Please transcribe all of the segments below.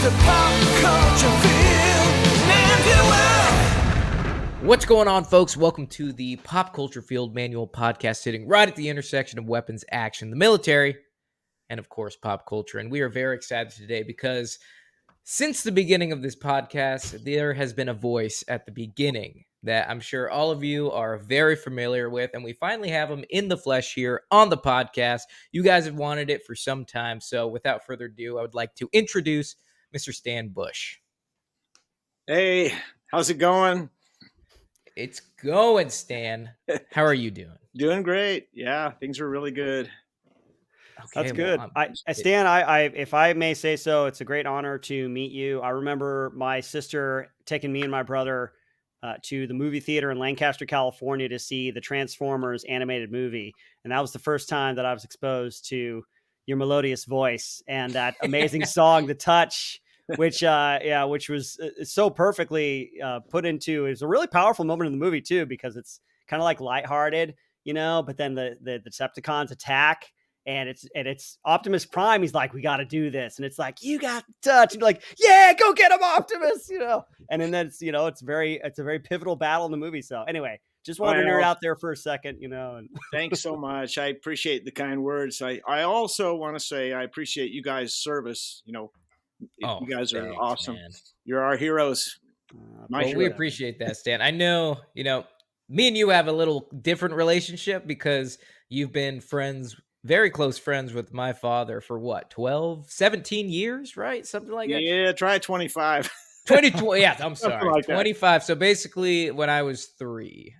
the pop culture field, and What's going on, folks? Welcome to the Pop Culture Field Manual podcast, sitting right at the intersection of weapons, action, the military, and of course, pop culture. And we are very excited today because since the beginning of this podcast, there has been a voice at the beginning that I'm sure all of you are very familiar with, and we finally have him in the flesh here on the podcast. You guys have wanted it for some time, so without further ado, I would like to introduce Mr. Stan Bush. Hey, how's it going? It's going, Stan. How are you doing? Doing great. Yeah, things are really good. That's good. Stan, I, if I may say so, it's a great honor to meet you. I remember my sister taking me and my brother to the movie theater in Lancaster, California to see the Transformers animated movie. And that was the first time that I was exposed to your melodious voice and that amazing song, The Touch, which was so perfectly put into, it's a really powerful moment in the movie too, because it's kind of like lighthearted, but then the Decepticons attack. And it's Optimus Prime. He's like, we got to do this. And it's like, you got touch. And you're like, yeah, go get him, Optimus, And then it's a very pivotal battle in the movie. So anyway, just wanted to nerd out there for a second, And Thanks so much. I appreciate the kind words. I also want to say I appreciate you guys' service. You guys are awesome. Man. You're our heroes. We appreciate that, Stan. I know, me and you have a little different relationship because you've been very close friends with my father for 17 years, right? Something like that. Yeah, try 25. 20, yeah, I'm sorry. Like 25. That. So basically when I was 3.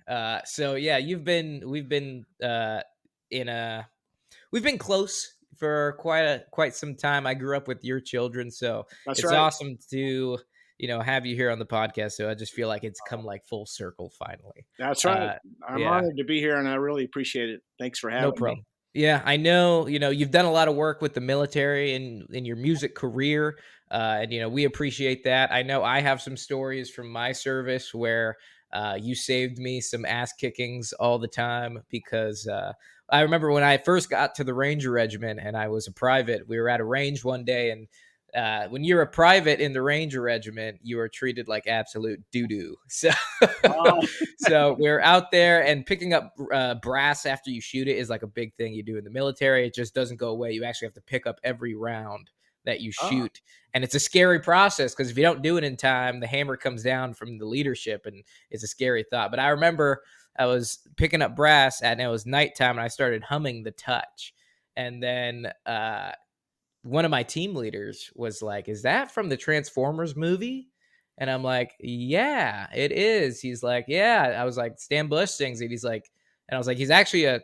We've been close for quite some time. I grew up with your children, so it's awesome to have you here on the podcast. So I just feel like it's come like full circle finally. That's right. I'm honored to be here and I really appreciate it. Thanks for having me. Yeah, I know, you've done a lot of work with the military in your music career, and, we appreciate that. I know I have some stories from my service where you saved me some ass kickings all the time because I remember when I first got to the Ranger Regiment and I was a private, we were at a range one day, and when you're a private in the Ranger Regiment, you are treated like absolute doo-doo. So we're out there, and picking up brass after you shoot it is like a big thing you do in the military. It just doesn't go away. You actually have to pick up every round that you shoot. And it's a scary process because if you don't do it in time, the hammer comes down from the leadership, and it's a scary thought. But I remember I was picking up brass, and it was nighttime, and I started humming The Touch. And then one of my team leaders was like, is that from the Transformers movie? And I'm like, yeah, it is. He's like, yeah. I was like, Stan Bush sings it. He's like, and I was like, he's actually a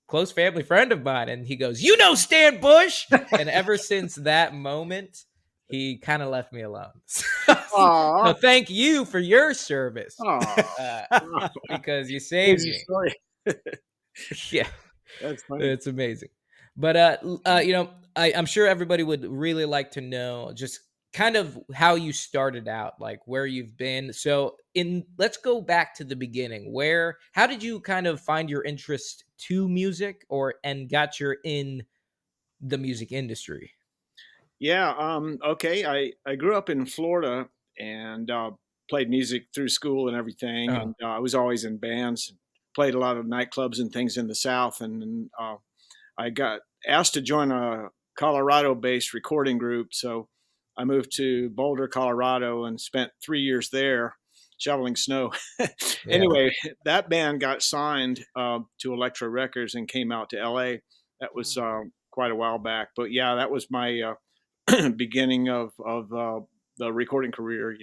close family friend of mine. And he goes, Stan Bush. And ever since that moment, he kind of left me alone. So thank you for your service because you saved me. Yeah, that's funny. It's amazing. But, I'm sure everybody would really like to know just kind of how you started out, like where you've been. So let's go back to the beginning. How did you kind of find your interest to music and got in the music industry? Yeah. Okay. I grew up in Florida and played music through school and everything. And I was always in bands, played a lot of nightclubs and things in the South. And I got asked to join a Colorado-based recording group. So I moved to Boulder, Colorado, and spent 3 years there shoveling snow. Anyway, that band got signed to Elektra Records and came out to LA. That was quite a while back. But yeah, that was my beginning of the recording career.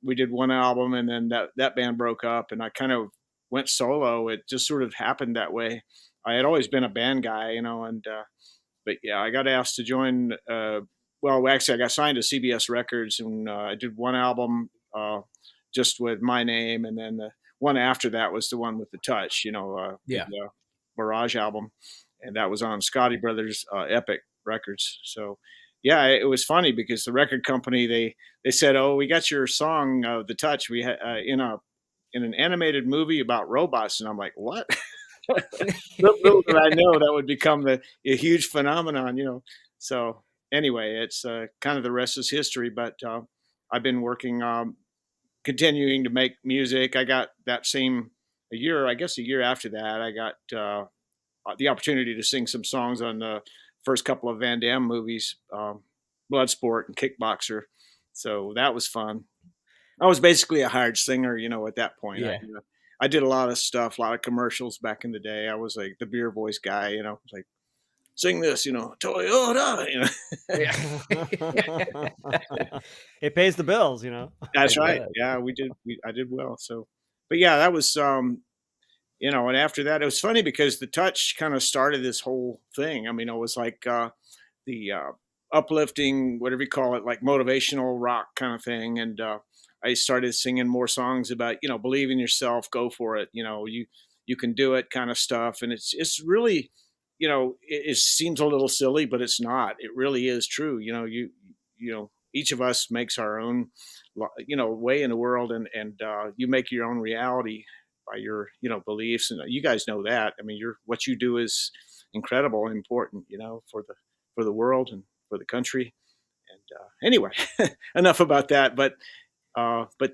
We did one album, and then that band broke up, and I kind of went solo. It just sort of happened that way. I had always been a band guy, but yeah, I got asked to join. Actually, I got signed to CBS Records, and I did one album just with my name, and then the one after that was the one with The Touch, the Barrage album, and that was on Scotty Brothers Epic Records. So, yeah, it was funny because the record company they said, "Oh, we got your song, The Touch. We in an animated movie about robots," and I'm like, "What?" Little did I know that would become a huge phenomenon, So anyway, it's kind of the rest is history. But I've been working, continuing to make music. I got that same a year, I guess, a year after that, I got the opportunity to sing some songs on the first couple of Van Damme movies, Bloodsport and Kickboxer. So that was fun. I was basically a hired singer, at that point. Yeah. I did a lot of stuff, a lot of commercials back in the day. I was like the beer voice guy, like sing this, Toyota, Yeah. It pays the bills, That's It right. does. Yeah, I did well. So, but yeah, that was, and after that, it was funny because the touch kind of started this whole thing. I mean, it was like, the uplifting, whatever you call it, like motivational rock kind of thing. And I started singing more songs about, believe in yourself, go for it. You can do it, kind of stuff. And it's really, it seems a little silly, but it's not. It really is true. Each of us makes our own, way in the world, and you make your own reality by your, beliefs. And you guys know that. I mean, what you do is incredible and important, for the world and for the country. And anyway, enough about that. But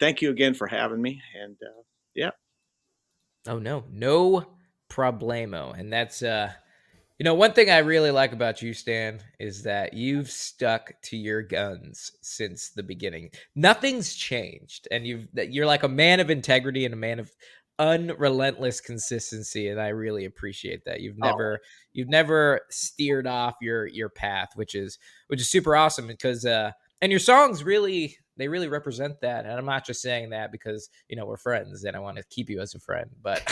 thank you again for having me. And yeah. Oh no problemo. And that's one thing I really like about you, Stan, is that you've stuck to your guns since the beginning. Nothing's changed, and you're like a man of integrity and a man of unrelentless consistency, and I really appreciate that. Oh, You've never steered off your path, which is super awesome because and your songs really represent that. And I'm not just saying that because we're friends and I want to keep you as a friend, but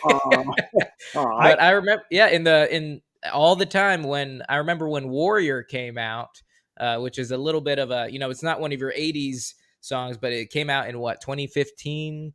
uh, but I remember, yeah, in all the time when I remember when Warrior came out, which is a little bit of a, it's not one of your 80s songs, but it came out in what, 2015,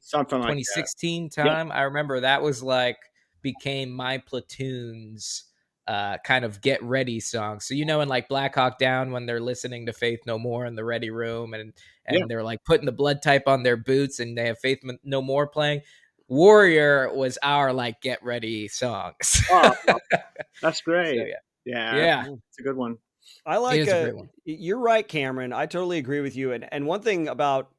something like twenty that. sixteen Yep. time. I remember that was like became my platoon's kind of get ready song. So in like Black Hawk Down when they're listening to Faith No More in the ready room and Yeah. they're like putting the blood type on their boots and they have Faith No More playing. Warrior was our like get ready songs. Oh, that's So great. yeah. Yeah, Yeah. it's a good one. I It like is a great one. you're right, Cameron. I totally agree with you. And one thing about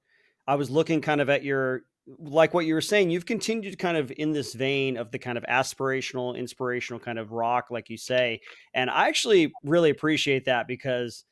I was looking kind of at your like what you were saying, you've continued kind of in this vein of the kind of aspirational, inspirational kind of rock, like you say. And I actually really appreciate that because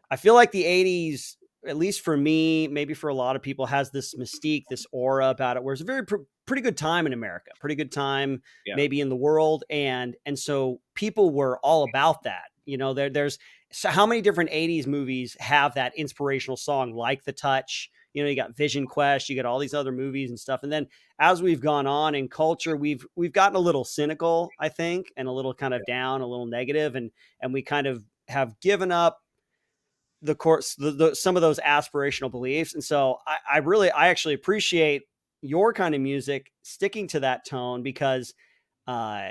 I feel like the 80s, at least for me, maybe for a lot of people, has this mystique, this aura about it, where it's a very pretty good time in America, pretty good time, Yeah. maybe in the world. And so people were all about that. There's so how many different 80s movies have that inspirational song like The Touch? You got Vision Quest, you got all these other movies and stuff. And then as we've gone on in culture, we've gotten a little cynical, I think, and a little kind of down, a little negative, and we kind of have given up the course, some of those aspirational beliefs. And so I actually appreciate your kind of music sticking to that tone uh,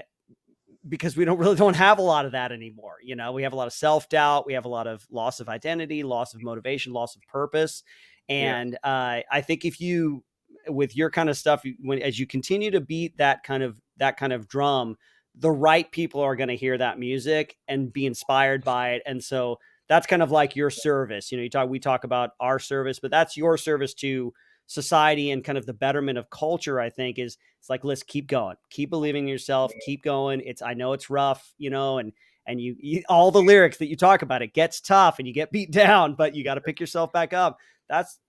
because we don't have a lot of that anymore. We have a lot of self-doubt. We have a lot of loss of identity, loss of motivation, loss of purpose. Yeah. And I think if you, with your kind of stuff, as you continue to beat that kind of drum, the right people are going to hear that music and be inspired by it. And so that's kind of like your service. We talk about our service, but that's your service to society and kind of the betterment of culture. I think it's like, let's keep going, keep believing in yourself, keep going. I know it's rough, and you all the lyrics that you talk about, it gets tough and you get beat down, but you got to pick yourself back up.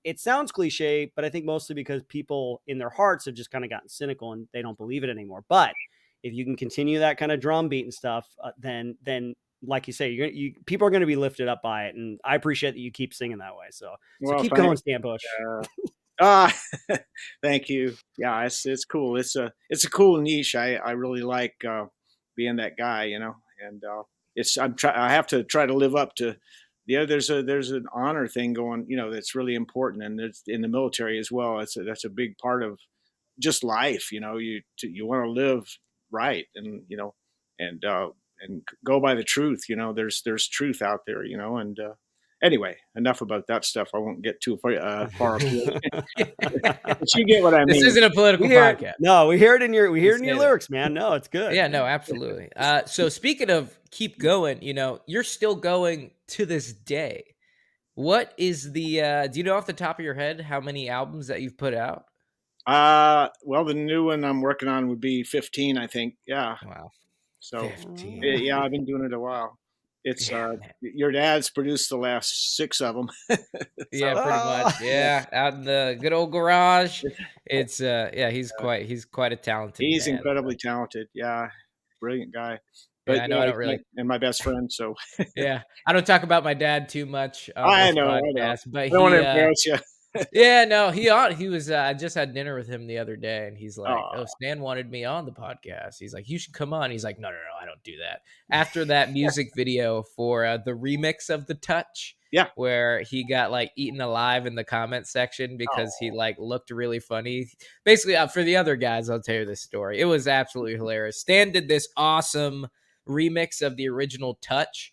It sounds cliche, but I think mostly because people in their hearts have just kind of gotten cynical and they don't believe it anymore. But if you can continue that kind of drum beat and stuff, then like you say, people are going to be lifted up by it. And I appreciate that you keep singing that way. So Well, keep thanks. going, Stan Bush. Ah, thank you. Yeah, it's cool. It's a cool niche. I really like being that guy, and I have to try to live up to. Yeah, there's an honor thing going, that's really important, and it's in the military as well. That's a big part of just life. You want to live right, and go by the truth. There's truth out there, and Anyway, enough about that stuff. I won't get too far afield. But you get what I mean. This isn't a political podcast. No, we hear it in your lyrics, man. No, it's good. Yeah, no, absolutely. So speaking of keep going, you're still going to this day. What is the do you know off the top of your head how many albums that you've put out? Well, the new one I'm working on would be 15, I think. Yeah. Wow. So 15. yeah, I've been doing it a while. It's your dad's produced the last 6 of them. Yeah, pretty much. Yeah, out in the good old garage. It's he's quite a talented He's man. incredibly talented. Yeah, brilliant guy. But I know I don't really and my best friend. So yeah, I don't talk about my dad too much on I this know, podcast, but I don't want to embarrass you. yeah, no, he was. I just had dinner with him the other day, and he's like, Aw. "Oh, Stan wanted me on the podcast." He's like, "You should come on." He's like, "No, I don't do that." After that music video for the remix of "The Touch," Yeah. where he got like eaten alive in the comment section because he like looked really funny. Basically, for the other guys, I'll tell you this story. It was absolutely hilarious. Stan did this awesome remix of the original "Touch."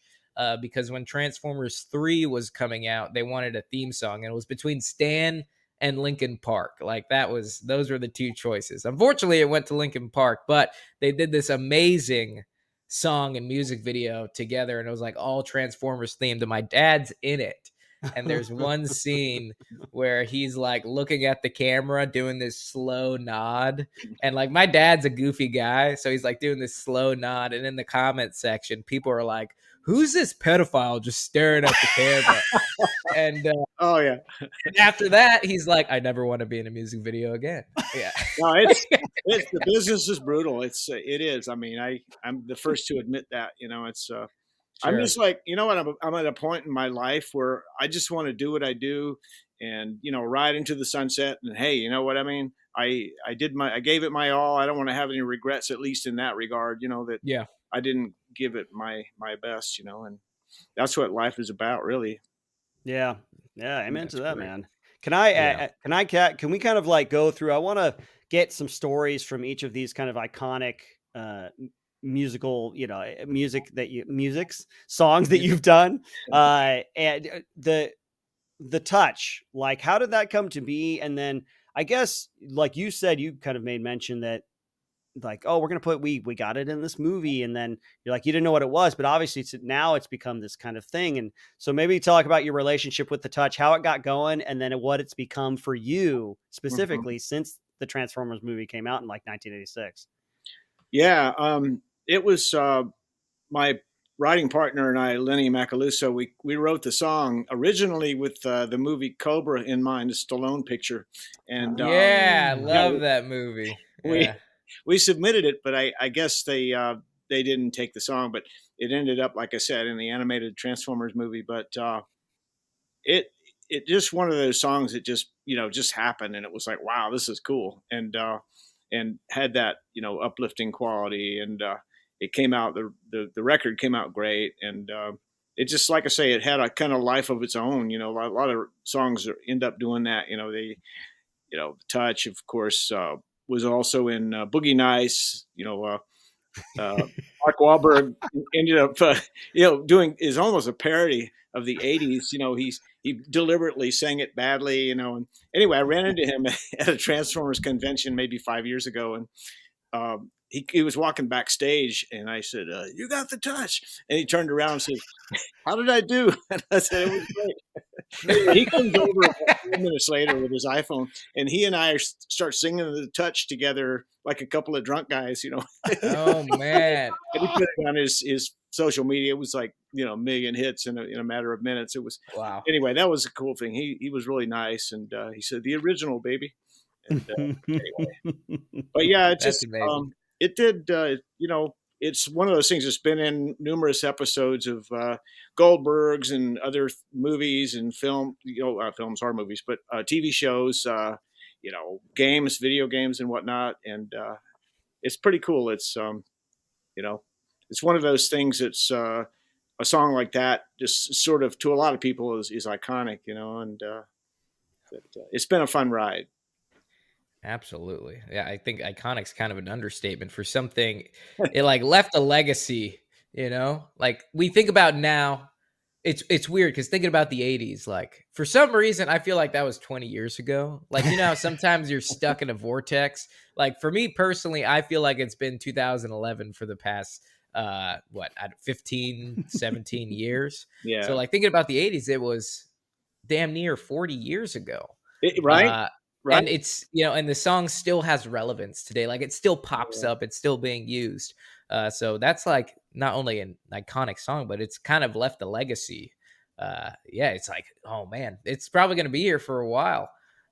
Because when Transformers 3 was coming out, they wanted a theme song, and it was between Stan and Linkin Park. Like those were the two choices. Unfortunately, it went to Linkin Park, but they did this amazing song and music video together, and it was like all Transformers themed, and my dad's in it. And there's one scene where he's like looking at the camera doing this slow nod, and like my dad's a goofy guy, so he's like doing this slow nod, and in the comment section people are like, who's this pedophile just staring at the camera? And oh yeah. And after that, he's like, I never want to be in a music video again. Yeah. No, it's the business is brutal. It is. I mean, I'm the first to admit that. It's I'm Sure. just like, what, I'm at a point in my life where I just want to do what I do and, ride into the sunset. And hey, you know what I mean? I gave it my all. I don't want to have any regrets, at least in that regard, that Yeah. I didn't give it my best, and that's what life is about, really. Yeah. Amen That's to that, great. man. Can we kind of like go through? I want to get some stories from each of these kind of iconic musical, songs that you've done. And the Touch, like, how did that come to be? And then I guess, like you said, you kind of made mention that, like, oh, we're gonna we got it in this movie, and then you're like, you didn't know what it was, but obviously now it's become this kind of thing. And so maybe talk about your relationship with the Touch, how it got going, and then what it's become for you specifically since the Transformers movie came out in like 1986. Yeah, it was my writing partner and I, Lenny Macaluso. We wrote the song originally with the movie Cobra in mind, the Stallone picture, and I love that movie. We submitted it, but I guess they didn't take the song, but it ended up, like I said, in the animated Transformers movie. But it just one of those songs that just happened, and it was like, wow, this is cool, and had that uplifting quality, and it came out, the record came out great, and it just, like I say, it had a kind of life of its own. A lot of songs end up doing that. The Touch, of course, was also in Boogie Nights. Mark Wahlberg ended up, is almost a parody of the '80s. He deliberately sang it badly. And anyway, I ran into him at a Transformers convention maybe 5 years ago, and he was walking backstage, and I said, "You got the touch." And he turned around and said, "How did I do?" And I said, "It was great." He comes over a few minutes later with his iPhone, and he and I start singing the Touch together like a couple of drunk guys. Oh man! And he put it on his social media. It was like a million hits in a matter of minutes. It was Wow. Anyway, that was a cool thing. He was really nice, and he said, "The original, baby." And anyway, but yeah, it just it did. It's one of those things that's been in numerous episodes of Goldbergs and other movies and films are movies, but TV shows, games, video games and whatnot. And it's pretty cool. It's, it's one of those things that's a song like that, just sort of to a lot of people is iconic, and it's been a fun ride. Absolutely. Yeah, I think iconic's kind of an understatement for something. It like left a legacy, like we think about now, It's weird because thinking about the 80s, like for some reason, I feel like that was 20 years ago. Like, you know, how sometimes you're stuck in a vortex. Like for me personally, I feel like it's been 2011 for the past, 15, 17 years. So Yeah. like thinking about the 80s, it was damn near 40 years ago. Right. Uh, Right. and it's, you know, and the song still has relevance today. Like it still pops Yeah. up, it's still being used. So that's like not only an iconic song, but it's kind of left a legacy. Yeah, it's like, oh man, it's probably going to be here for a while.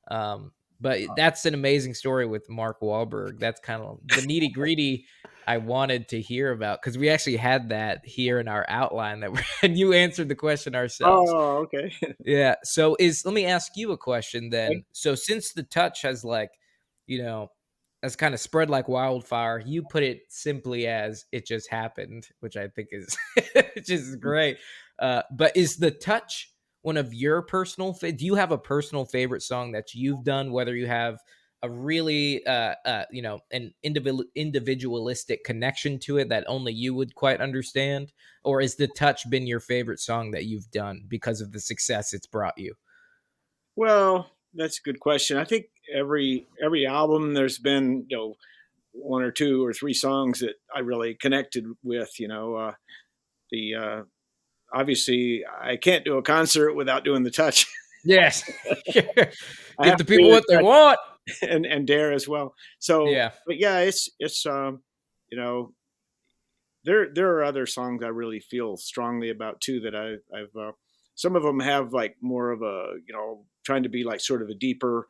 But that's an amazing story with Mark Wahlberg. That's kind of the nitty gritty I wanted to hear about because we actually had that here in our outline that and you answered the question ourselves. Oh, okay. Yeah. So let me ask you a question then. So since the touch has like, you know, has kind of spread like wildfire, you put it simply as it just happened, which I think is just great. But is the touch one of your personal do you have a personal favorite song that you've done, whether you have a really you know, an individualistic connection to it that only you would quite understand, or is the touch been your favorite song that you've done because of the success it's brought you? Well, that's a good question. I think every album there's been, one or two or three songs that I really connected with, the obviously I can't do a concert without doing the touch. Yes. I Give have the to people do what they the want. touch and dare as well. So, Yeah. but yeah, it's you know, there are other songs I really feel strongly about too that I've some of them have like more of a, trying to be like sort of a deeper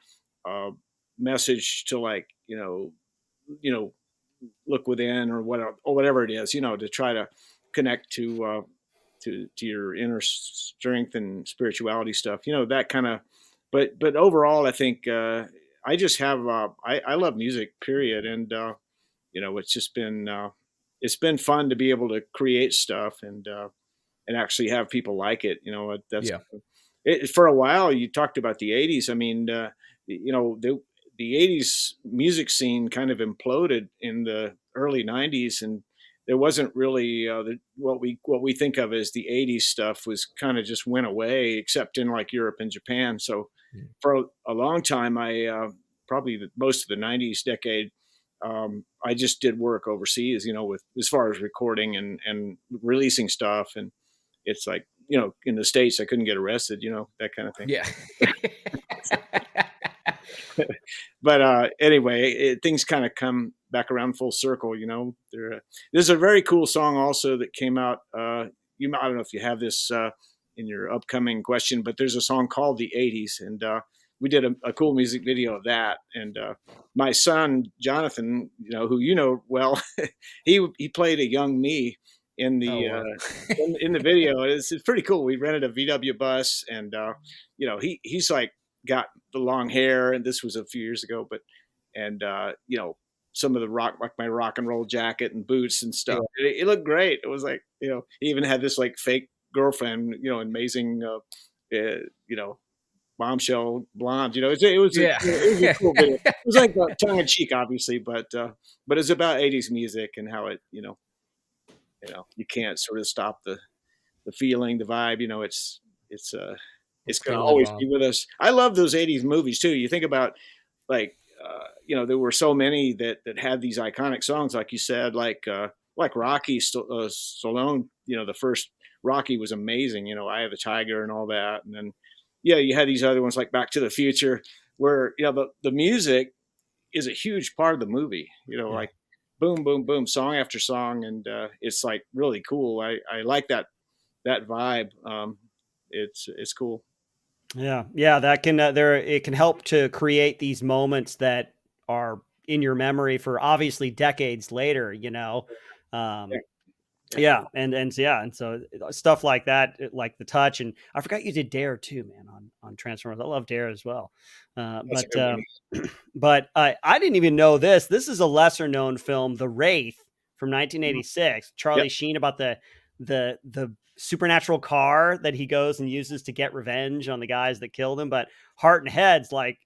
uh message to like, you know look within or whatever it is, to try to connect to your inner strength and spirituality stuff, that kind of. But overall, I think I just have I love music, period, and it's just been it's been fun to be able to create stuff and actually have people like it. That's Yeah. for a while. You talked about the '80s. I mean, the '80s music scene kind of imploded in the early '90s, and there wasn't really what we think of as the '80s stuff was kind of just went away, except in like Europe and Japan. So Mm. for a long time, I probably most of the '90s decade. I just did work overseas, with as far as recording and releasing stuff, and it's like, in the States, I couldn't get arrested, that kind of thing. Yeah. But anyway, things kind of come back around full circle. There's a very cool song also that came out. I don't know if you have this in your upcoming question, but there's a song called "The '80s," and we did a cool music video of that. And my son Jonathan, who well, he played a young me in Oh, the wow. in the video. It's pretty cool. We rented a VW bus, and he's like got the long hair, and this was a few years ago, but and some of the rock, like my rock and roll jacket and boots and stuff. Yeah. It looked great. It was like, he even had this like fake girlfriend, amazing, bombshell blonde. Yeah. It was a cool video. It was like tongue in cheek, obviously, but it's about '80s music and how it, you can't sort of stop the feeling, the vibe. It's it's It's going gonna to live always on. be with us. I love those '80s movies too. You think about like there were so many that had these iconic songs, like you said, like Rocky, Stallone. The first Rocky was amazing. Eye of the Tiger and all that, and then you had these other ones like Back to the Future, where the music is a huge part of the movie. Yeah. Like boom, boom, boom, song after song, and it's like really cool. I like that vibe. It's cool. Yeah, that can it can help to create these moments that are in your memory for obviously decades later, Yeah, Um, yeah. yeah, and so stuff like that, like the touch, and I forgot you did Dare too, man, on Transformers. I love Dare as well. Uh, That's a but good one. but I didn't even know this. This is a lesser known film, The Wraith from Mhm. 1986. Yep. Charlie Sheen, about the supernatural car that he goes and uses to get revenge on the guys that killed him. But Heart and Heads, like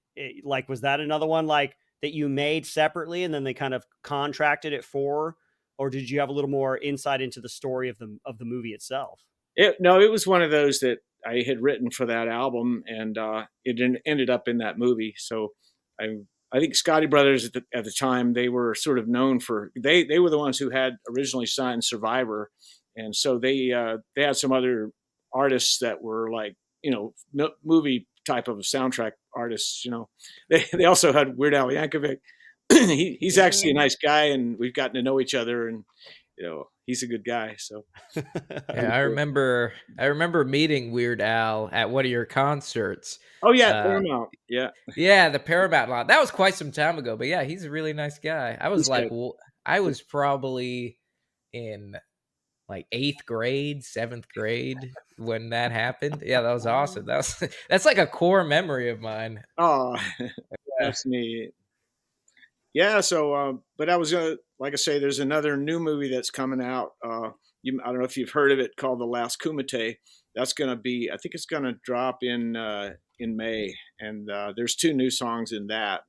was that another one like that you made separately and then they kind of contracted it for, or did you have a little more insight into the story of the movie itself? it was one of those that I had written for that album, and ended up in that movie. So I I think Scotty Brothers at the time, they were sort of known for, they were the ones who had originally signed Survivor, and so they had some other artists that were like, movie type of soundtrack artists. They also had Weird Al Yankovic. He's actually a nice guy, and we've gotten to know each other, and he's a good guy. So Yeah, I remember meeting Weird Al at one of your concerts. oh yeah, Uh, Paramount. Yeah, yeah, the Paramount lot. That was quite some time ago, but yeah, he's a really nice guy. I was he's like, good. I was probably in like 8th grade, 7th grade when that happened. Yeah, that was awesome. That's like a core memory of mine. Oh, Yeah. that's neat. Yeah, so, but I was gonna, like I say, there's another new movie that's coming out. I don't know if you've heard of it, called The Last Kumite. That's gonna be, I think it's gonna drop in May, and there's 2 new songs in that.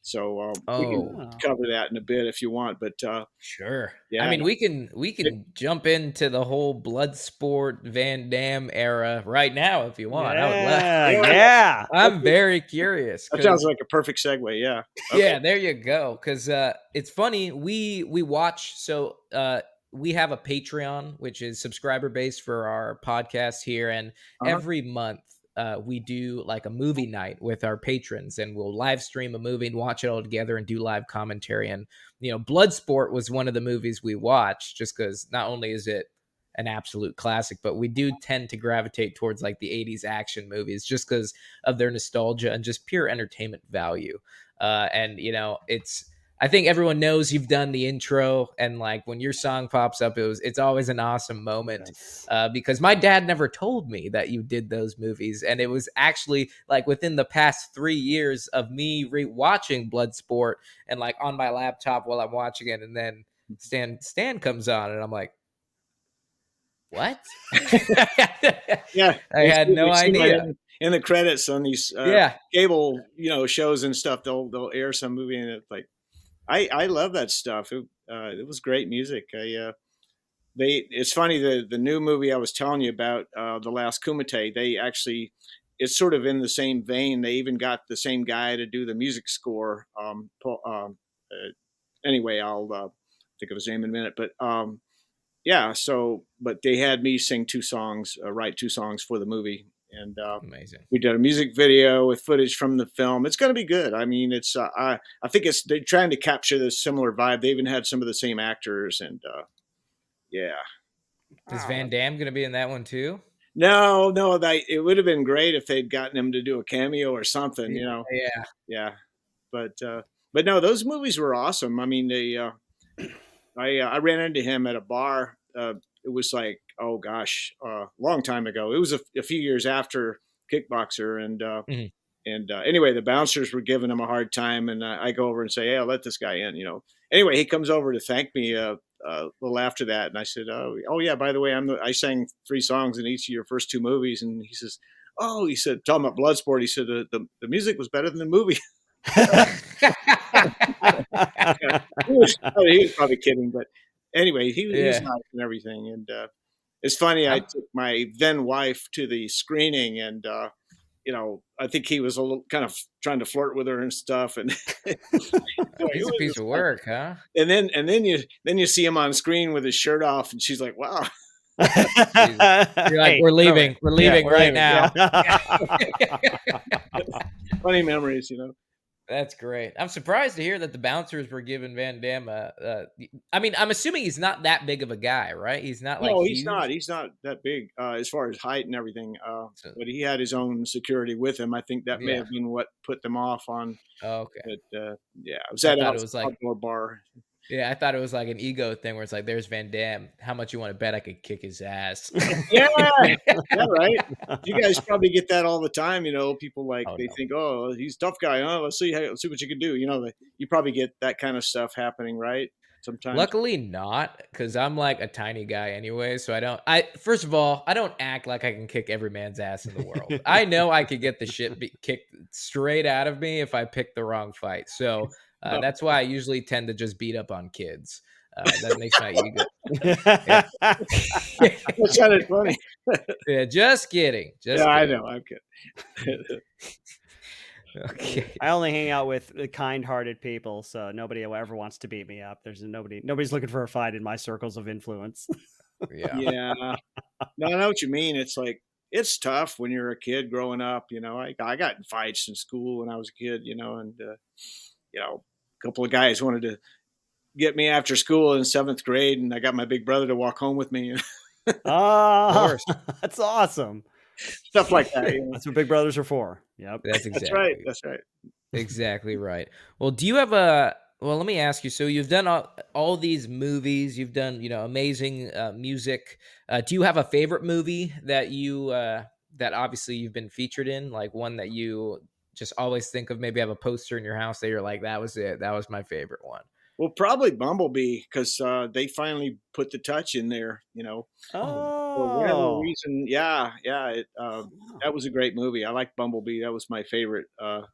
So we can Oh, cover that in a bit if you want. But sure. I yeah, mean, we can jump into the whole Bloodsport Van Damme era right now if you want. I would love. Yeah, yeah, yeah. I'm very curious that sounds because like a perfect segue. Yeah. Okay. yeah, there you go. Because it's funny. We watch. So we have a Patreon, which is subscriber based for our podcast here, and Uh-huh. every month we do like a movie night with our patrons, and we'll live stream a movie and watch it all together and do live commentary. And Bloodsport was one of the movies we watched, just because not only is it an absolute classic, but we do tend to gravitate towards like the 80s action movies just because of their nostalgia and just pure entertainment value. And it's, I think everyone knows you've done the intro, and like when your song pops up, it's always an awesome moment. Nice. Because my dad never told me that you did those movies, and it was actually like within the past 3 years of me rewatching Bloodsport and like on my laptop while I'm watching it, and then Stan comes on, and I'm like, what? Yeah, I had no they seem like idea. in the credits on these Yeah. cable, shows and stuff. They'll air some movie, and it's like, I love that stuff. It was great music. It's funny, the new movie I was telling you about, The Last Kumite. They actually, it's sort of in the same vein. They even got the same guy to do the music score. Anyway, I'll think of his name in a minute. But yeah, so but they had me sing 2 songs, write 2 songs for the movie, and Amazing. we did a music video with footage from the film. It's going to be good. I mean, it's I think they're trying to capture this similar vibe. They even had some of the same actors, and yeah. Is Van Damme going to be in that one too? No, it would have been great if they'd gotten him to do a cameo or something. Yeah. Yeah, but no, those movies were awesome. I mean, I ran into him at a bar. It was like, oh gosh, long time ago. It was a few years after Kickboxer, and Mhm. anyway, the bouncers were giving him a hard time, and I go over and say, "Hey, I'll let this guy in." Anyway, he comes over to thank me a little after that, and I said, "Oh yeah, by the way, I sang 3 songs in each of your first 2 movies." And he says, "Oh," he said, talking about Bloodsport, he said, the music was better than the movie." He was probably kidding, but anyway, he was Yeah. nice and everything. And it's funny, I I'm took my then wife to the screening, and I think he was a little kind of trying to flirt with her and stuff. And it He's a was piece just of like, work, huh? and then you see him on screen with his shirt off, and she's like, "Wow." Jesus. You're like, Hey, we're leaving. We're leaving we're right leaving, now. yeah. Funny memories. That's great. I'm surprised to hear that the bouncers were giving Van Damme I mean, I'm assuming he's not that big of a guy, right? He's not like No, he's not. huge. He's not that big as far as height and everything. So, But he had his own security with him. I think that may yeah. have been what put them off on. Oh, okay. But yeah, it was I at thought an it was like, outdoor bar. yeah, I thought it was like an ego thing where it's like, there's Van Damme. How much you want to bet I could kick his ass? Yeah, yeah, right. You guys probably get that all the time. People like, Oh they no. think, "Oh, he's a tough guy. Huh? Let's see what you can do." You probably get that kind of stuff happening, right? Sometimes. Luckily not, because I'm like a tiny guy anyway. So I first of all, I don't act like I can kick every man's ass in the world. I know I could get the shit kicked straight out of me if I pick the wrong fight. So Oh, that's why I usually tend to just beat up on kids. That makes my ego. Yeah. that sounded funny. Yeah, just kidding. Just Yeah, I kidding. know. I'm kidding. Okay. I only hang out with kind-hearted people, so nobody ever wants to beat me up. Nobody's looking for a fight in my circles of influence. Yeah. Yeah. No, I know what you mean. It's like it's tough when you're a kid growing up. I got in fights in school when I was a kid. And a couple of guys wanted to get me after school in seventh grade, and I got my big brother to walk home with me. Of Ah, course. that's awesome. Stuff like that. That's what big brothers are for. Yep. That's That's right. exactly That's right. exactly right. Well, do you have well, let me ask you. So you've done all these movies, you've done, amazing music. Do you have a favorite movie that that obviously you've been featured in, like one that you just always think of, maybe have a poster in your house that you're like, that was it. That was my favorite one. Well, probably Bumblebee because they finally put the touch in there. Oh, For whatever Oh, reason. Yeah, yeah. That was a great movie. I like Bumblebee. That was my favorite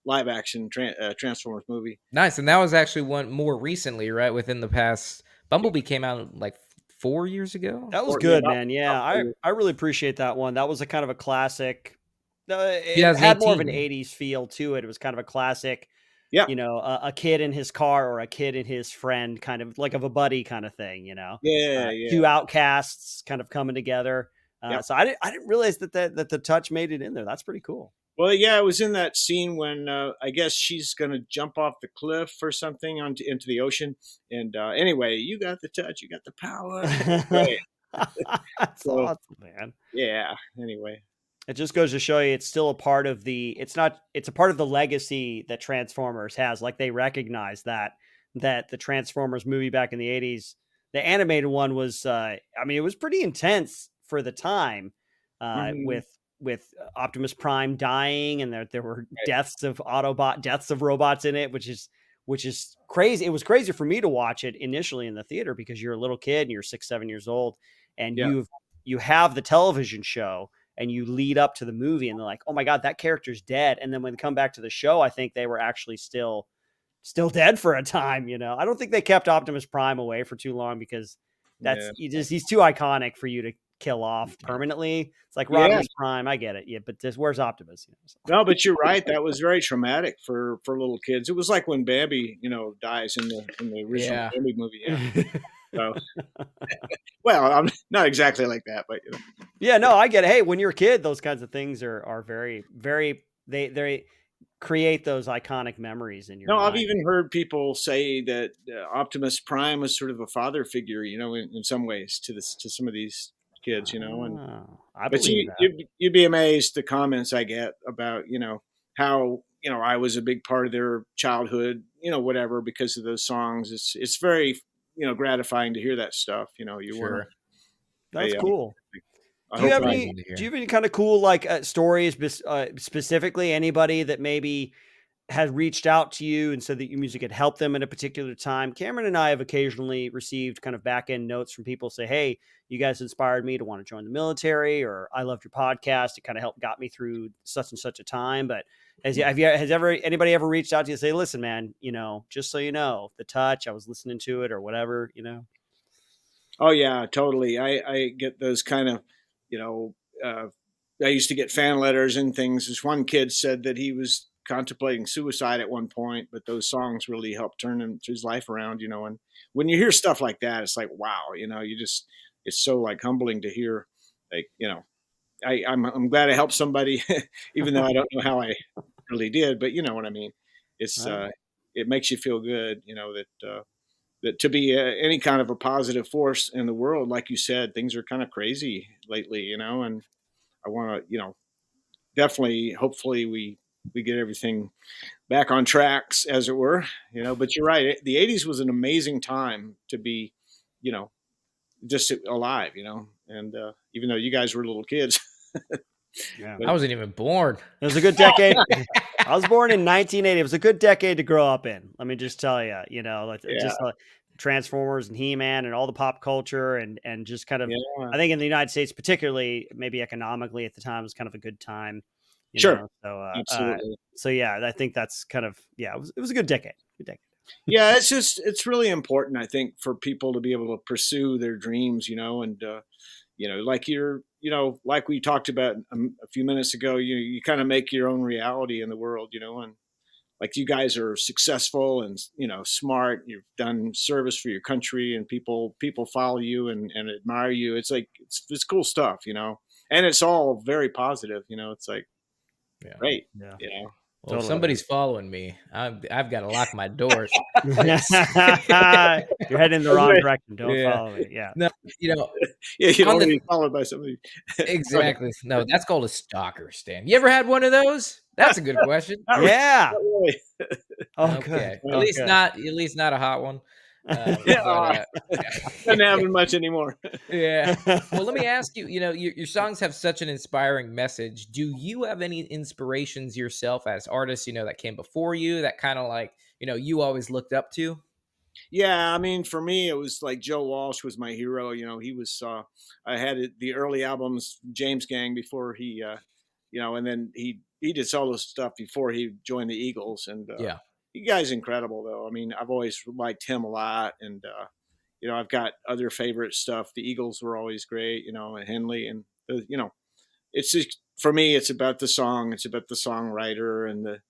live action Transformers movie. nice. And that was actually one more recently, right? Within the past, Bumblebee came out like 4 years ago. that was Or, yeah, good, man. Yeah, about 4 I really appreciate that one. That was a kind of a classic. It had more of an 2018. '80s feel to it. It was kind of a classic. Yeah, A kid in his car or a kid and his friend, kind of like of a buddy kind of thing. yeah, Two yeah. outcasts kind of coming together. Yep. So I didn't realize that the touch made it in there. That's pretty cool. Well, yeah, it was in that scene when I guess she's going to jump off the cliff or something into the ocean. And anyway, you got the touch, you got the power. Right. That's So awesome, man. yeah. Anyway, It just goes to show you it's still a part of it's a part of the legacy that Transformers has. Like they recognize that the Transformers movie back in the '80s, the animated one was it was pretty intense for the time, mhm, with Optimus Prime dying, and there were right. deaths of robots in it, which is crazy. It was crazy for me to watch it initially in the theater because you're a little kid and you're 6, 7 years old, and Yeah, you have the television show and you lead up to the movie and they're like, oh my God, that character's dead. And then when they come back to the show, I think they were actually still dead for a time. I don't think they kept Optimus Prime away for too long because yeah, he's too iconic for you to kill off permanently. It's like yeah. Rodimus Prime. I get it. Yeah. But where's Optimus? No, but you're right. That was very traumatic for little kids. It was like when Bambi, dies in the original Yeah. Bambi movie. Yeah. So, well, I'm not exactly like that, but Yeah, no, I get it. Hey, when you're a kid, those kinds of things are very, very, they create those iconic memories in your no, I've mind. even heard people say that Optimus Prime was sort of a father figure, in some ways to some of these kids, and Oh, I but believe that. you'd be amazed the comments I get about how I was a big part of their childhood, whatever because of those songs. It's very gratifying to hear that stuff. You want Sure. to. That's cool. I Do you hope have I, Amazing to do you hear. have any kind of cool like stories specifically anybody that maybe has reached out to you and said that your music had helped them at a particular time? Cameron and I have occasionally received kind of back end notes from people say, hey, you guys inspired me to want to join the military, or I loved your podcast. It kind of got me through such and such a time. But has anybody ever reached out to you and say, listen, man, just so you know, the touch, I was listening to it or whatever. Oh yeah, totally. I get those kind of, you know, uh, I used to get fan letters and things. This one kid said that he was contemplating suicide at one point, but those songs really helped turn his life around. And when you hear stuff like that, it's like wow. It's so like humbling to hear. Like I'm glad I helped somebody, even though I don't know how I really did. But you know what I mean. It's Right. it makes you feel good. That to be any kind of a positive force in the world, like you said, things are kind of crazy lately, and I want to, definitely, hopefully we get everything back on tracks as it were, but you're right. The '80s was an amazing time to be, you know, just alive, and even though you guys were little kids, Yeah. I wasn't even born. It was a good decade. I was born in 1980. It was a good decade to grow up in. Let me just tell you, like yeah, just Transformers and He-Man and all the pop culture and just kind of, yeah, I think in the United States, particularly maybe economically at the time was kind of a good time, sure, So, absolutely. so yeah, I think that's kind of, yeah, it was a good decade. Good decade. Yeah, it's really important, I think, for people to be able to pursue their dreams, and like like we talked about a few minutes ago, you kind of make your own reality in the world, and like you guys are successful and smart. You've done service for your country, and people follow you and admire you. It's like it's cool stuff, and it's all very positive. It's like great, Yeah. Well, if Totally. somebody's following me, I've got to lock my doors. You're heading in the wrong direction. Don't follow me. Yeah. No, yeah, you don't on want to the be followed by somebody. exactly. No, that's called a stalker, Stan. You ever had one of those? That's a good question. Yeah. Not really. Oh, Okay. good. At least not a hot one. Yeah, doesn't happen much anymore. Yeah. Well, let me ask you, your songs have such an inspiring message. Do you have any inspirations yourself as artists, that came before you that kind of like, you always looked up to? Yeah, I mean, for me, it was like Joe Walsh was my hero. He was. I had the early albums, James Gang, before he, and then he did solo stuff before he joined the Eagles. And Yeah. the guy's incredible, though. I mean, I've always liked him a lot, and I've got other favorite stuff. The Eagles were always great, and Henley, and it's just for me, it's about the song, it's about the songwriter, and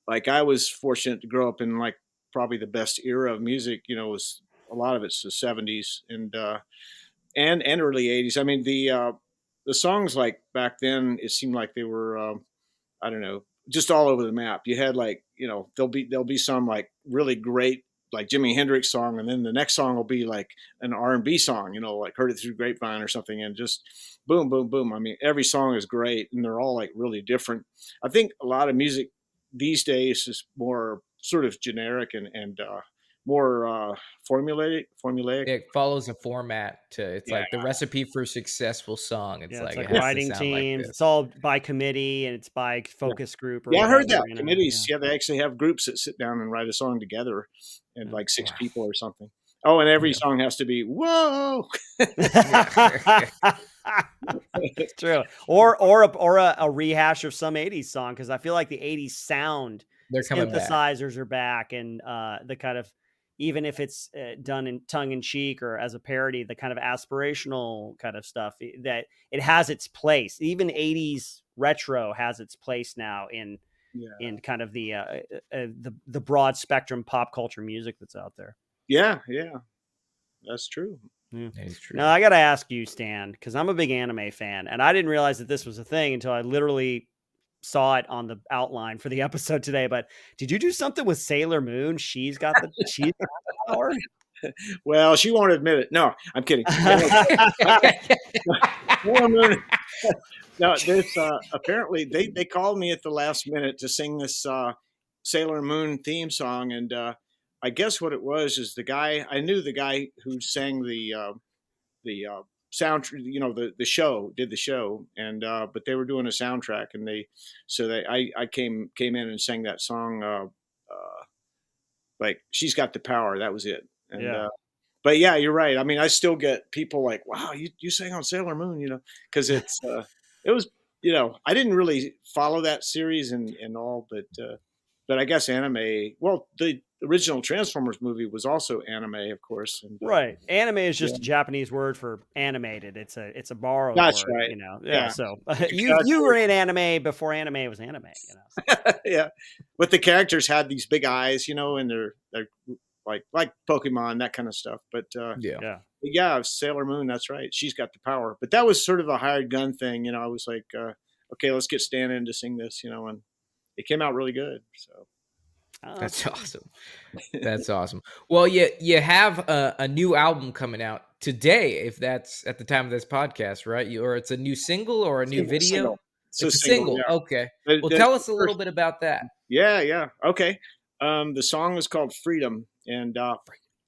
like I was fortunate to grow up in like probably the best era of music. Was a lot of it's the '70s and early '80s. I mean, the songs like back then, it seemed like they were I don't know, just all over the map. You had like there'll be some like really great like Jimi Hendrix song, and then the next song will be like an R&B song, like Heard It Through Grapevine or something, and just boom, boom, boom. I mean, every song is great, and they're all like really different. I think a lot of music these days is more sort of generic and more formulaic. It follows a format it's Yeah. like the recipe for a successful song. It's Yeah, it's like like it has to writing sound like teams. this. It's all by committee and it's by focus group or Yeah, I whatever. heard that committees. Yeah. They actually have groups that sit down and write a song together, and like 6 Wow. people or something. Oh, and every Yeah. song has to be whoa. It's true. Or a rehash of some 80s song, because I feel like the 80s sound, They're coming back. synthesizers are back, and the kind of, even if it's done in tongue in cheek or as a parody, the kind of aspirational kind of stuff, that it has its place. Even 80s retro has its place now in kind of the broad spectrum pop culture music that's out there. Yeah, that's true. Yeah. That is true. Now I got to ask you, Stan, because I'm a big anime fan, and I didn't realize that this was a thing until I literally saw it on the outline for the episode today. But did you do something with Sailor Moon? She's got the power. Well, she won't admit it. No, I'm kidding. Sailor Moon. No, this apparently they called me at the last minute to sing this Sailor Moon theme song, and I guess what it was is I knew the guy who sang the sound, the show, did the show, and but they were doing a soundtrack, and I came in and sang that song, like She's Got the Power. That was it. And but yeah, you're right. I mean, I still get people like, wow, you sang on Sailor Moon, because it's it was, I didn't really follow that series and all, but I guess anime. Well, the original Transformers movie was also anime, of course. And, right. Anime is just a Japanese word for animated. It's a borrowed That's word, right. Yeah. So you were in anime before anime was anime, So. Yeah. But the characters had these big eyes, and they're like Pokemon, that kind of stuff. But Sailor Moon, that's right. She's got the power. But that was sort of a hired gun thing. I was like, okay, let's get Stan in to sing this, and it came out really good. So. That's awesome. That's awesome. Well, you have a new album coming out today, if that's at the time of this podcast, right? Or it's a new single or a new video? Single. It's a single. Yeah. Okay. Well, tell us a little bit about that. Yeah. Okay. The song is called Freedom, and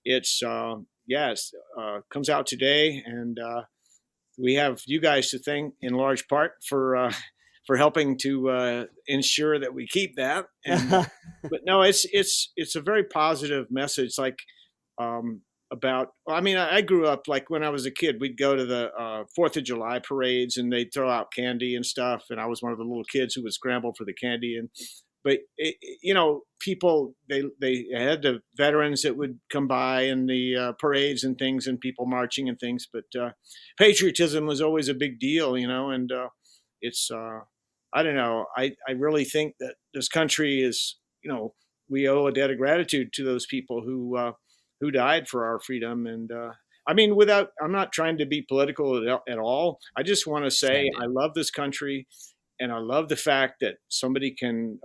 it's comes out today, and we have you guys to thank in large part for helping to ensure that we keep that. And, but no, it's a very positive message. Like about, I mean, I grew up like when I was a kid, we'd go to the 4th of July parades, and they'd throw out candy and stuff. And I was one of the little kids who would scramble for the candy. but people, they had the veterans that would come by and the parades and things and people marching and things, but patriotism was always a big deal, and it's I don't know. I really think that this country is, we owe a debt of gratitude to those people who died for our freedom. And I mean, I'm not trying to be political at all. I just want to say I love this country, and I love the fact that somebody can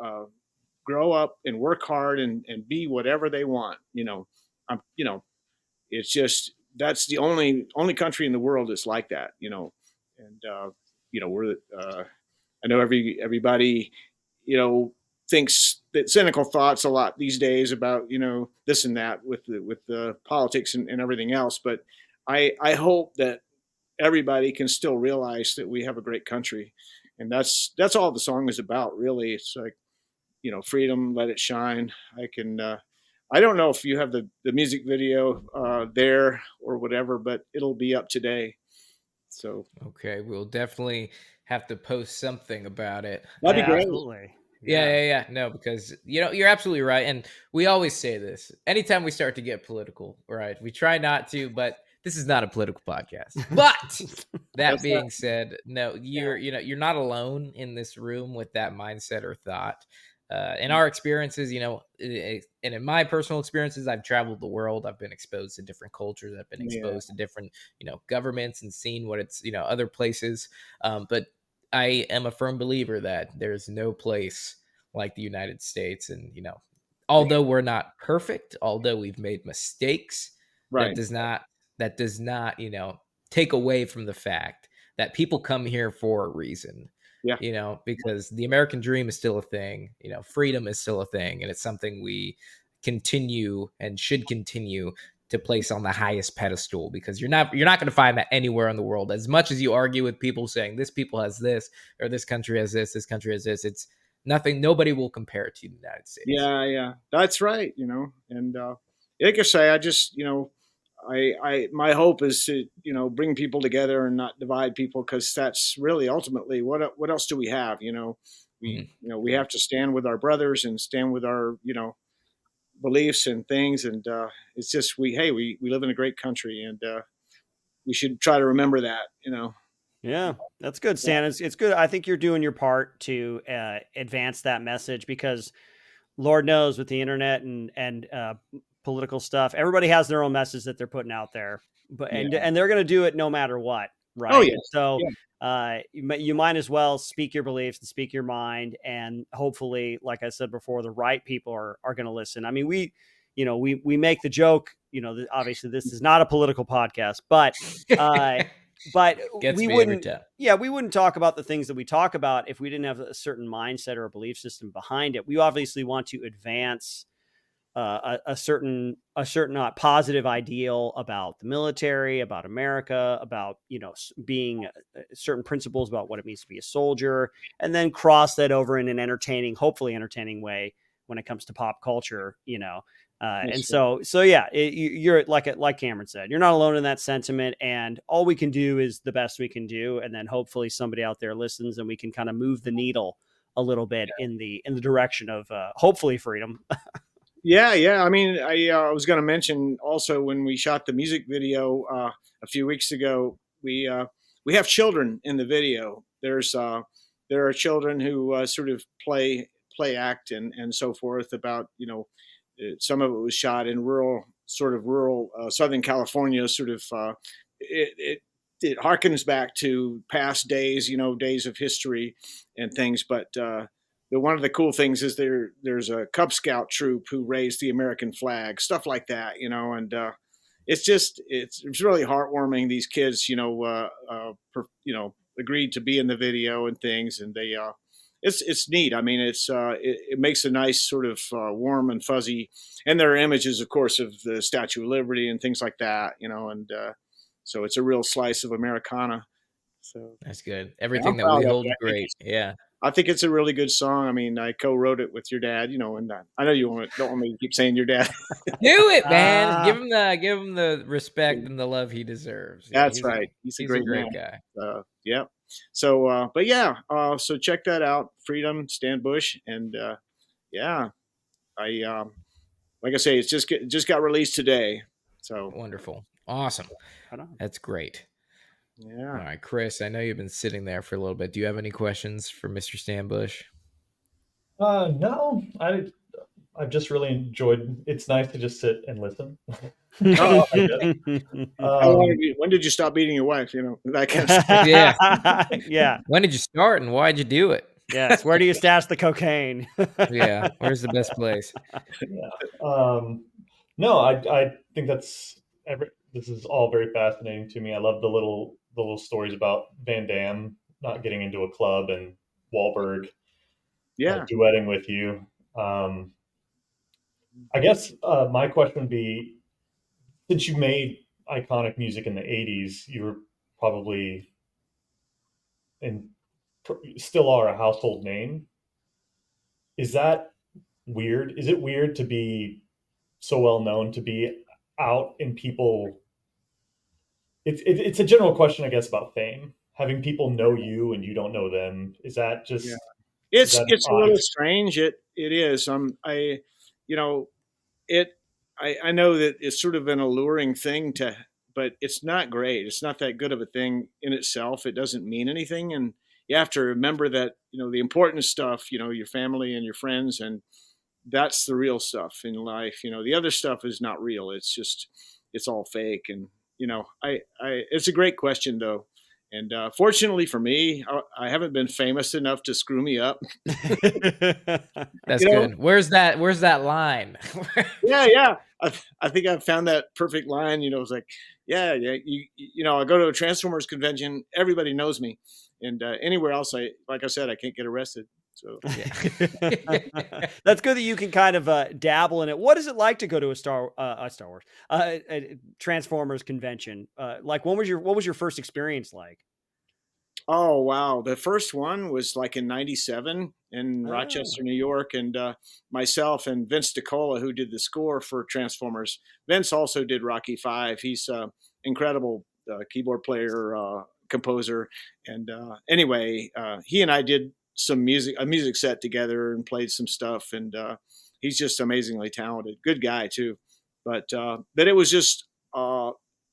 grow up and work hard and be whatever they want. It's just, that's the only country in the world that's like that. And we're I know everybody, thinks that cynical thoughts a lot these days about, this and that with the politics and everything else. But I hope that everybody can still realize that we have a great country, and that's all the song is about. Really, it's like, freedom, let it shine. I don't know if you have the music video there or whatever, but it'll be up today. So okay, we'll definitely have to post something about it. That'd be great. Absolutely. Yeah. No, because you're absolutely right, and we always say this anytime we start to get political, right? We try not to, but this is not a political podcast. But that being said, no, you're not alone in this room with that mindset or thought. In our experiences, and in my personal experiences, I've traveled the world. I've been exposed to different cultures. I've been exposed to different, governments, and seen what it's, other places. But I am a firm believer that there's no place like the United States. And, although we're not perfect, although we've made mistakes, Right. that does not, take away from the fact that people come here for a reason. Yeah. Because the American dream is still a thing, freedom is still a thing. And it's something we continue and should continue to place on the highest pedestal, because you're not going to find that anywhere in the world. As much as you argue with people saying this people has this, or this country has this country has this, it's nothing. Nobody will compare it to the United States. Yeah, that's right. And like I say, I just, my hope is to, bring people together and not divide people, because that's really ultimately what else do we have? We have to stand with our brothers and stand with our, beliefs and things. And it's just, we live in a great country, and we should try to remember that. Yeah, that's good, Stan. It's good. I think you're doing your part to advance that message, because Lord knows with the internet and political stuff, everybody has their own message that they're putting out there, but and they're going to do it no matter what, right? Oh, yeah. So you might as well speak your beliefs and speak your mind, and hopefully, like I said before, the right people are going to listen. I mean, we make the joke, obviously this is not a political podcast, but we wouldn't talk about the things that we talk about if we didn't have a certain mindset or a belief system behind it. We obviously want to advance a certain positive ideal about the military, about America, about being certain principles about what it means to be a soldier, and then cross that over in an hopefully entertaining way when it comes to pop culture. And so yeah, you're like Cameron said, you're not alone in that sentiment, and all we can do is the best we can do, and then hopefully somebody out there listens, and we can kind of move the needle a little bit in the direction of hopefully freedom. Yeah. I mean, I was going to mention also, when we shot the music video a few weeks ago, we have children in the video. There are children who sort of play act and so forth. About some of it was shot in rural Southern California. Sort of it harkens back to past days, days of history and things. But one of the cool things is there's a Cub Scout troop who raised the American flag, stuff like that, and it's really heartwarming. These kids, agreed to be in the video and things, and they it's neat. I mean, it makes a nice sort of warm and fuzzy, and there are images, of course, of the Statue of Liberty and things like that, and so it's a real slice of Americana. So that's good. Everything that we hold great. Yeah. I think it's a really good song. I mean, I co-wrote it with your dad, and I know you don't want me to keep saying your dad. Do it, man. Give him the respect and the love he deserves. That's right. He's a great guy. Yeah. So, but yeah, so check that out. Freedom, Stan Bush, and yeah, I like I say, it's just got released today. So Wonderful. Awesome. Right on. That's great. All yeah. right, Chris, I know you've been sitting there for a little bit. Do you have any questions for Mr. Stanbush? No, I've just really enjoyed. It's nice to just sit and listen. Oh, I guess. how long Um, when did you stop beating your wife? You know, that kind of stuff. Yeah. Yeah. When did you start and why'd you do it? Yes. Where do you stash the cocaine? Yeah. Where's the best place? yeah. No, I think this is all very fascinating to me. I love the little stories about Van Damme not getting into a club and Wahlberg Yeah. duetting with you. Um, I guess my question would be, since you made iconic music in the '80s, you were probably and still are a household name. Is that weird? Is it weird to be so well known, to be out in people? It's a general question, I guess, about fame. Having people know you and you don't know them. Is that Yeah. just is It's that an it's a odd little experience? strange. It is. I you know, it I know that it's sort of an alluring thing to, but it's not great. It's not that good of a thing in itself. It doesn't mean anything. And you have to remember that, the important stuff, your family and your friends, and that's the real stuff in life. The other stuff is not real. It's all fake. And, it's a great question though. And fortunately for me, I haven't been famous enough to screw me up. That's you know, good. Where's that line? Yeah, yeah. I think I've found that perfect line. It's like, yeah, yeah. I go to a Transformers convention, everybody knows me, and anywhere else, like I said, I can't get arrested. So Yeah. That's good that you can kind of dabble in it. What is it like to go to a Star Wars, a Transformers convention? Like, what was your first experience like? oh wow, the first one was like in '97 in Oh, Rochester, New York, and myself and Vince DiCola, who did the score for Transformers. Vince also did Rocky Five. He's incredible keyboard player, composer, and anyway, he and I did a music set together and played some stuff, and he's just amazingly talented, good guy too. But it was just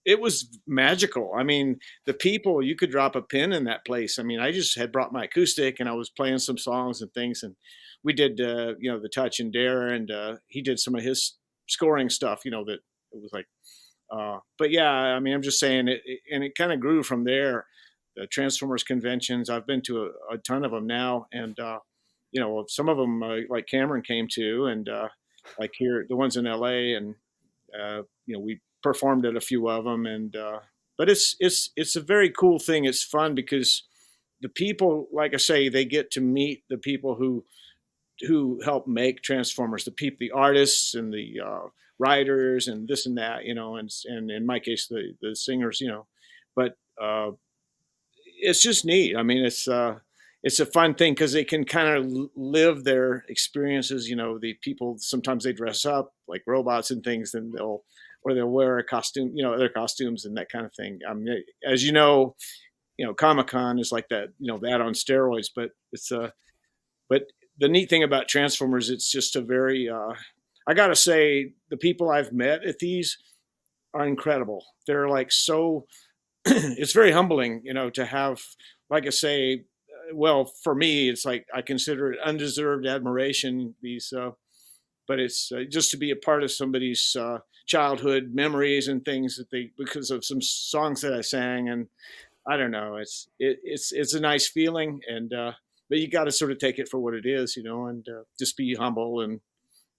it was magical. I mean, the people, you could drop a pin in that place. I mean, I just had brought my acoustic and I was playing some songs and things, and we did the Touch and Dare, and he did some of his scoring stuff. That it was like, but yeah, I mean, I'm just saying and it kind of grew from there. The Transformers conventions, I've been to a ton of them now, and some of them like Cameron came to, and like here the ones in LA, and we performed at a few of them, and but it's a very cool thing. It's fun because the people, like I say, they get to meet the people who help make Transformers, the artists and the writers and this and that, and in my case the singers, but it's just neat. I mean, it's a fun thing because they can kind of live their experiences. The people, sometimes they dress up like robots and things, and they'll wear a costume, other costumes and that kind of thing. As Comic Con is like that, that on steroids. But but the neat thing about Transformers, it's just a very I gotta say, the people I've met at these are incredible. They're like so it's very humbling, to have, like I say, well, for me, it's like I consider it undeserved admiration. But it's just to be a part of somebody's childhood memories and things because of some songs that I sang, and I don't know, it's a nice feeling, and but you got to sort of take it for what it is, and just be humble, and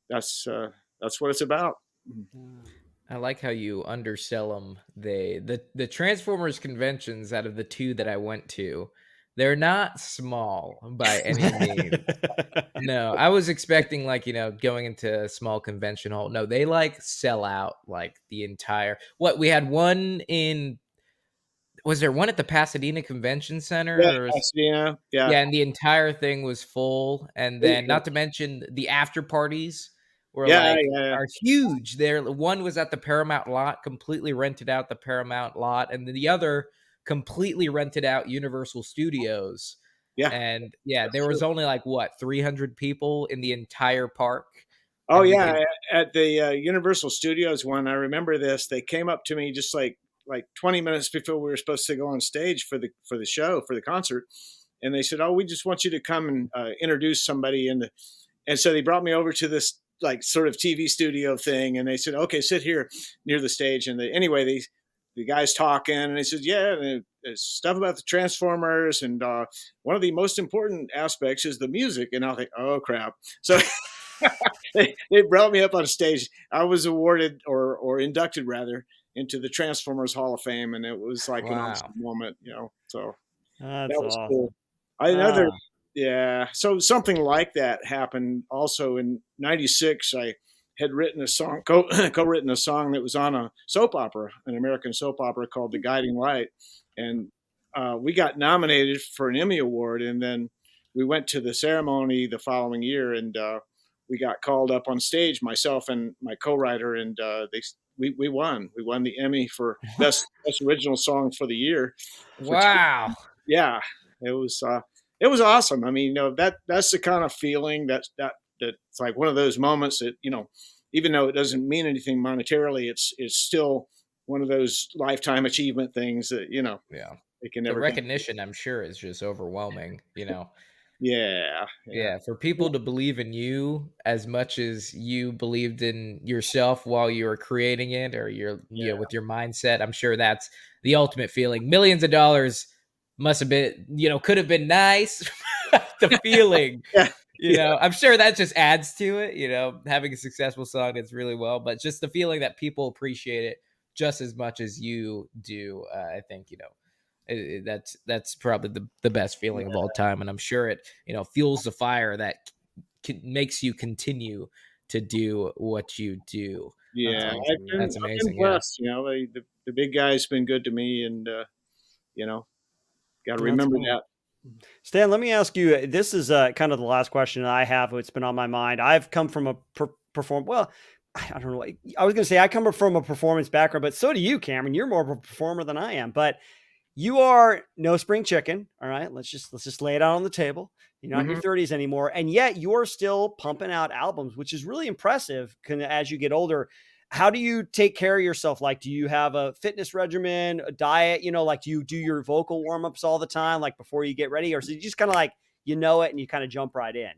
that's what it's about. I like how you undersell them. The Transformers conventions, out of the two that I went to, they're not small by any means. No, I was expecting going into a small convention hall. No, they sell out like the entire. What we had one in. Was there one at the Pasadena Convention Yeah, Center? Pasadena. Yeah, Yeah, and the entire thing was full, and then not to mention the after parties were yeah, yeah. are huge. There, one was at the Paramount lot, completely rented out the Paramount lot, and then the other completely rented out Universal Studios. Yeah. And yeah, That's there was true. only like what 300 people in the entire park, Oh and you yeah, could. at the Universal Studios one, I remember this. They came up to me just like 20 minutes before we were supposed to go on stage for the show for the concert, and they said, "Oh, we just want you to come and introduce somebody." And so they brought me over to this like sort of TV studio thing, and they said, "Okay, sit here near the stage." And the guys talking, and they said, "Yeah, and there's stuff about the Transformers, and one of the most important aspects is the music." And I was like, "Oh crap!" So they brought me up on stage. I was awarded or inducted rather into the Transformers Hall of Fame, and it was like an Wow. awesome moment, you know. So That's that was cool. awesome. Another, Ah, yeah. So something like that happened also in '96. I had written a song, co-written a song that was on a soap opera, an American soap opera called The Guiding Light, and we got nominated for an Emmy Award, and then we went to the ceremony the following year, and we got called up on stage, myself and my co-writer, and we won. We won the Emmy for best original song for the year. For Wow. yeah, it was it was awesome. I mean, that's the kind of feeling that's like one of those moments that, even though it doesn't mean anything monetarily, it's still one of those lifetime achievement things that Yeah. they can The never come. recognition, I'm sure, is just overwhelming, you know. Yeah, yeah, Yeah, for people to believe in you as much as you believed in yourself while you were creating it, or yeah, with your mindset, I'm sure that's the ultimate feeling. Millions of dollars must have been, could have been nice. The feeling, yeah, yeah, I'm sure that just adds to it, having a successful song that's really well, but just the feeling that people appreciate it just as much as you do, I think, that's probably the best feeling of all time, and I'm sure it fuels the fire that makes you continue to do what you do. that's yeah. I've awesome, man. been That's I've been amazing. Yeah. blessed. The big guy's been good to me, and you know, got to That's remember cool. that. Stan, let me ask you. This is kind of the last question I have. It's been on my mind. I've come from a perform. Well, I don't know. I was going to say I come from a performance background, but so do you, Cameron. You're more of a performer than I am. But you are no spring chicken. All right. Let's just lay it out on the table. You're not in your Hmm. 30s anymore. And yet you're still pumping out albums, which is really impressive as you get older. How do you take care of yourself? Like, do you have a fitness regimen, a diet? Like, do you do your vocal warm-ups all the time, like before you get ready? Or is it just kind of like, and you kind of jump right in?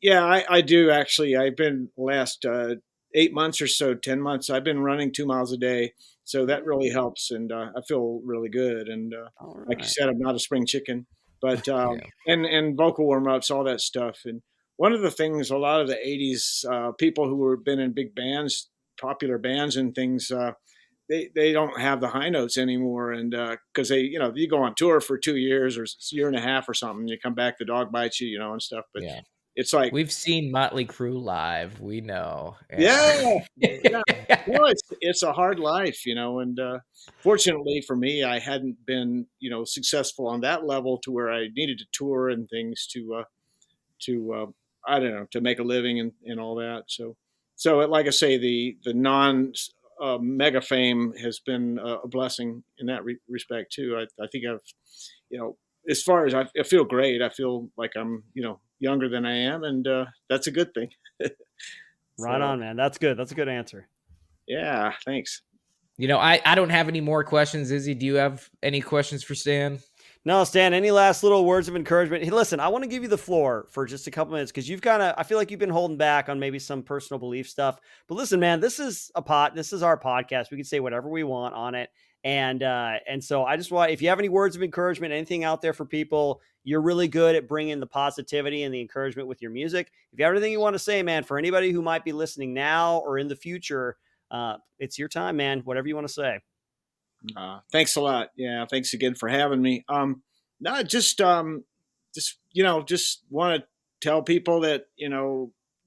Yeah, I do actually. I've been last 8 months or so, 10 months. I've been running 2 miles a day, so that really helps, and I feel really good. And All like you right. said, I'm not a spring chicken, but Yeah. and vocal warm ups, all that stuff. And one of the things, a lot of the '80s people who were been in big bands, popular bands, and things. They don't have the high notes anymore, and because you go on tour for 2 years or year and a half or something, you come back, the dog bites you, and stuff. But Yeah. it's like, We've seen Motley Crue live. We know. yeah, Yeah. yeah. No, it's a hard life, and fortunately for me, I hadn't been, successful on that level to where I needed to tour and things to I don't know, to make a living and all that. So like I say, the non mega fame has been a blessing in that respect too. I think I've, you know, as far as I feel great. I feel like I'm, younger than I am, and that's a good thing. Right So on, man. That's good. That's a good answer. yeah, thanks. I don't have any more questions. Izzy, do you have any questions for Stan? No, Stan, any last little words of encouragement? Hey, listen, I want to give you the floor for just a couple minutes because I feel like you've been holding back on maybe some personal belief stuff. But listen, man, this is our podcast. We can say whatever we want on it. And so I just want, if you have any words of encouragement, anything out there for people, you're really good at bringing the positivity and the encouragement with your music. If you have anything you want to say, man, for anybody who might be listening now or in the future, it's your time, man. Whatever you want to say. Thanks a lot. Yeah, thanks again for having me. No, just want to tell people that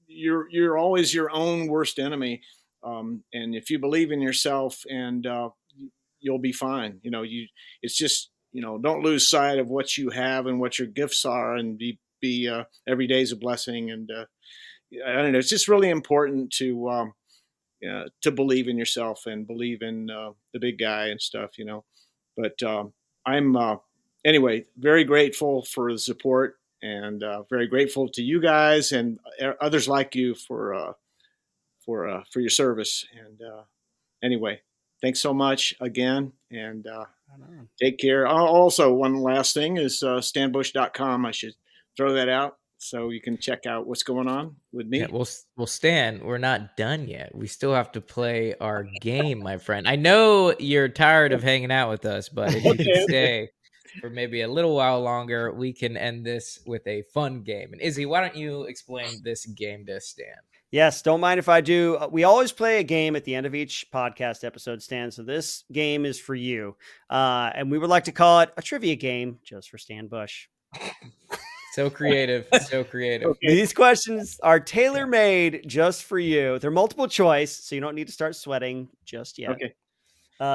you're always your own worst enemy, and if you believe in yourself, and you'll be fine. It's just don't lose sight of what you have and what your gifts are, and be every day's a blessing. And I don't know, it's just really important to believe in yourself and believe in the big guy and stuff. But I'm anyway, very grateful for the support, and very grateful to you guys and others like you for your service. And anyway, thanks so much again, and take care. Also, one last thing is stanbush.com. I should throw that out so you can check out what's going on with me. Yeah, well, Stan, we're not done yet. We still have to play our game, my friend. I know you're tired of hanging out with us, but if you could stay for maybe a little while longer, we can end this with a fun game. And Izzy, why don't you explain this game to Stan? Yes, don't mind if I do. We always play a game at the end of each podcast episode, Stan. So this game is for you. And we would like to call it a trivia game just for Stan Bush. So creative. So creative. Okay. These questions are tailor-made just for you. They're multiple choice, so you don't need to start sweating just yet. Okay.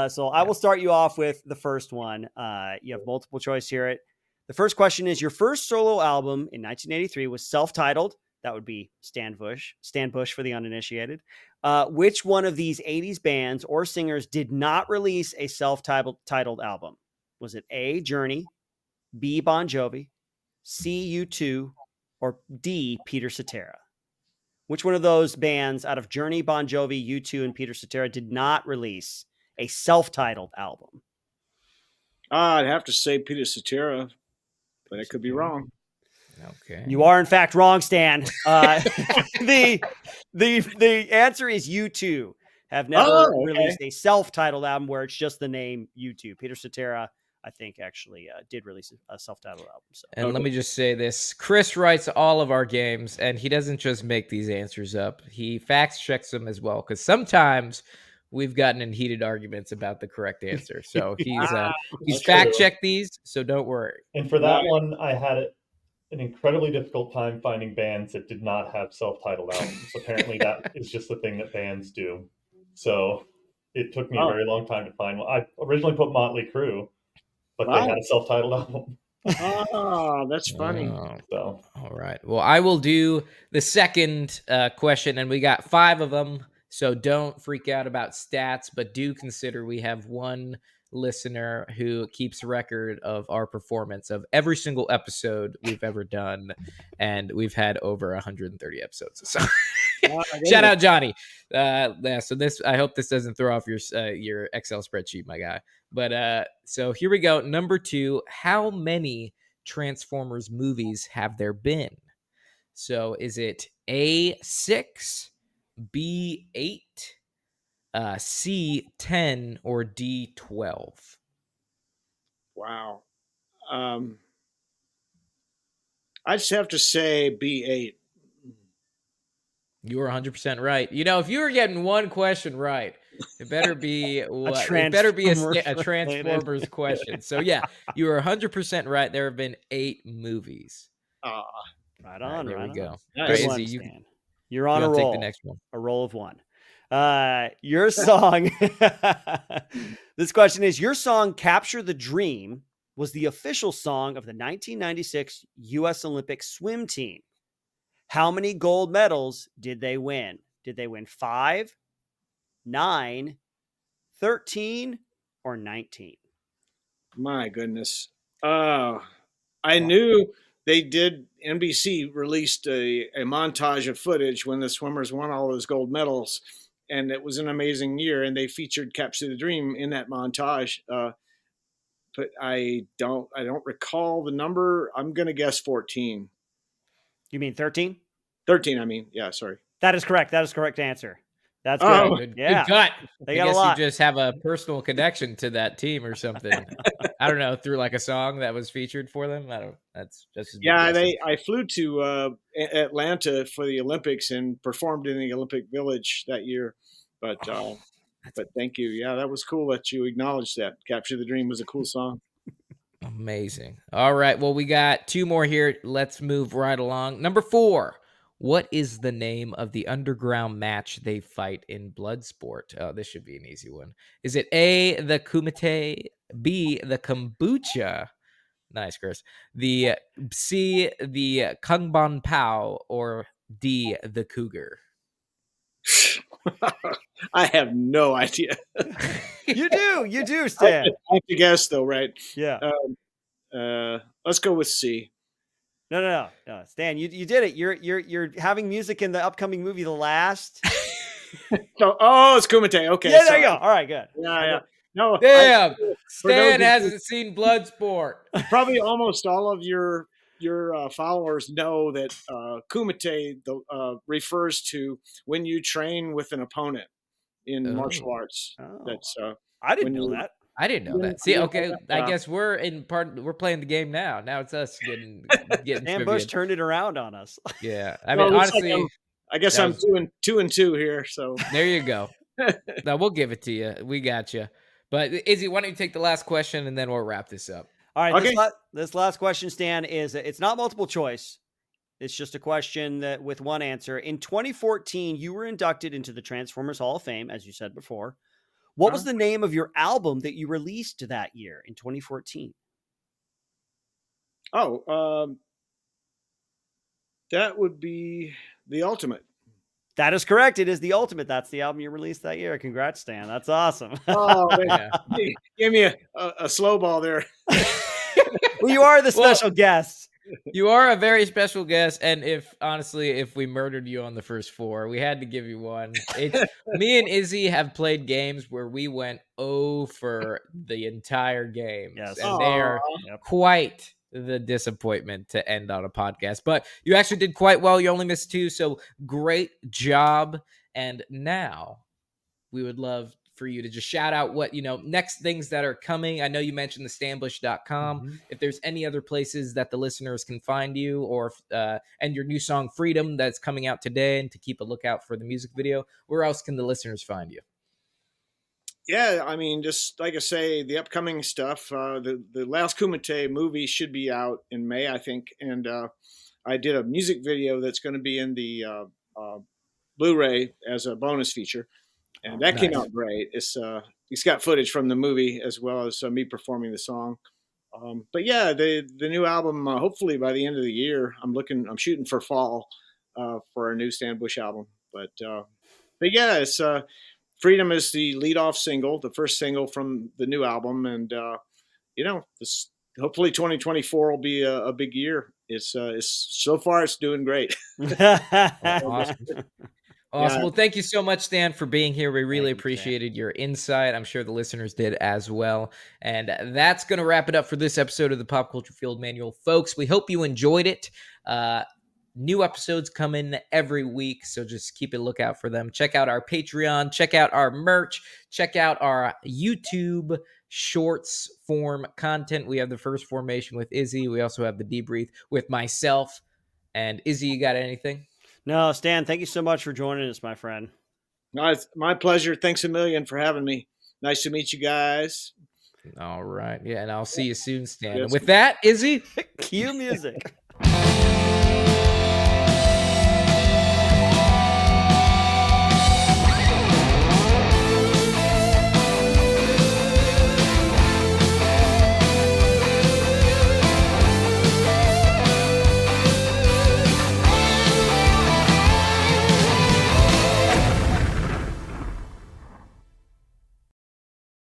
So I will start you off with the first one. You have multiple choice here. The first question is, your first solo album in 1983 was self-titled. That would be Stan Bush for the uninitiated. Which one of these 80s bands or singers did not release a self-titled album? Was it A, Journey, B, Bon Jovi, C, U2, or D, Peter Cetera? Which one of those bands out of Journey, Bon Jovi, U2, and Peter Cetera did not release a self-titled album? I'd have to say Peter Cetera, but I could be wrong. Okay. You are in fact wrong, Stan. The answer is U2 have never released a self-titled album where it's just the name U2. Peter Cetera, I think, actually did release a self-titled album. So. And let me just say this. Chris writes all of our games, and he doesn't just make these answers up. He fact checks them as well, because sometimes we've gotten in heated arguments about the correct answer. So he's fact checked these, so don't worry. And for that one, I had an incredibly difficult time finding bands that did not have self-titled albums. Apparently that is just the thing that bands do. So it took me a very long time to find one. I originally put Motley Crue, but they had a self-titled album. Oh, that's funny. So, all right. Well, I will do the second question, and we got 5 of them. So don't freak out about stats, but do consider we have one listener who keeps record of our performance of every single episode we've ever done, and we've had over 130 episodes. So shout out Johnny. So this, I hope this doesn't throw off your Excel spreadsheet, my guy. But so here we go. Number 2, how many Transformers movies have there been? So is it A6, B8, C10, or D12? Wow. I just have to say B8. You were 100% right. You know, if you were getting one question right, it better be it better be a Transformers question. So yeah, you were 100% right. There have been 8 movies. Right on. There we go. Crazy. You're on a roll. Take the next one. A roll of 1. Your song. This question is, your song "Capture the Dream" was the official song of the 1996 U.S. Olympic swim team. How many gold medals did they win? Did they win 5, 9, 13, or 19? My goodness. I knew they did. NBC released a montage of footage when the swimmers won all those gold medals, and it was an amazing year, and they featured Capture the Dream in that montage. But I don't recall the number. I'm going to guess 14. You mean 13? 13, I mean. Yeah, sorry. That is correct. That is correct answer. That's good. Yeah. Good cut. They I got guess a lot. You just have a personal connection to that team or something. I don't know, through like a song that was featured for them. That's just I flew to Atlanta for the Olympics and performed in the Olympic Village that year. But thank you. Yeah, that was cool that you acknowledged that. Capture the Dream was a cool song. Amazing. All right. Well, we got 2 more here. Let's move right along. Number 4. What is the name of the underground match they fight in Bloodsport? Oh, this should be an easy one. Is it A, the Kumite, B, the Kombucha? Nice, Chris. The C, the Kung Bon Pao, or D, the Cougar? I have no idea. You do, Stan. I have to guess though, right? Yeah. Let's go with C. No. Stan, you did it. You're having music in the upcoming movie, The Last. It's Kumite. Okay. Yeah, there you go. All right, good. Yeah. No, damn. Stan hasn't seen Bloodsport. Probably almost all of your followers know that Kumite refers to when you train with an opponent in martial arts. That's I didn't know that. I didn't know that. See, okay, I guess we're playing the game now. Now it's us getting Dan Bush turned it around on us. Yeah, I mean, honestly, like I guess I'm 2-2 here. So there you go. No, we'll give it to you. We got you. But Izzy, why don't you take the last question and then we'll wrap this up. All right. Okay. This last question, Stan, it's not multiple choice. It's just a question that with one answer. In 2014, you were inducted into the Transformers Hall of Fame, as you said before. What was the name of your album that you released that year in 2014? That would be The Ultimate. That is correct. It is The Ultimate. That's the album you released that year. Congrats, Stan. That's awesome. Man. Give me a slow ball there. Well, you are the special guest. You are a very special guest, and if we murdered you on the first 4, we had to give you one. Me and Izzy have played games where we went 0 for the entire game. Yes. And they are quite the disappointment to end on a podcast. But you actually did quite well. You only missed 2, so great job. And now we would love for you to just shout out what, next things that are coming. I know you mentioned the stanbush.com. Mm-hmm. If there's any other places that the listeners can find you, or and your new song Freedom that's coming out today, and to keep a lookout for the music video, where else can the listeners find you? Yeah, I mean, just like I say, the upcoming stuff, the last Kumite movie should be out in May, I think. And I did a music video that's going to be in the Blu-ray as a bonus feature. And that came out great. It's got footage from the movie as well as me performing the song. But yeah, the new album, hopefully by the end of the year, I'm shooting for fall for a new Stan Bush album. But yeah, it's Freedom is the lead-off single, the first single from the new album, and hopefully 2024 will be a big year. It's so far it's doing great. Awesome. Awesome. Well, thank you so much, Stan, for being here. We really appreciated your insight. I'm sure the listeners did as well. And that's going to wrap it up for this episode of the Pop Culture Field Manual. Folks, we hope you enjoyed it. New episodes come in every week, so just keep a lookout for them. Check out our Patreon. Check out our merch. Check out our YouTube shorts form content. We have the First Formation with Izzy. We also have the Debrief with myself. And Izzy, you got anything? No, Stan, thank you so much for joining us, my friend. No, it's my pleasure. Thanks a million for having me. Nice to meet you guys. All right. Yeah, and I'll see you soon, Stan. Yes. And with that, Izzy, cue music.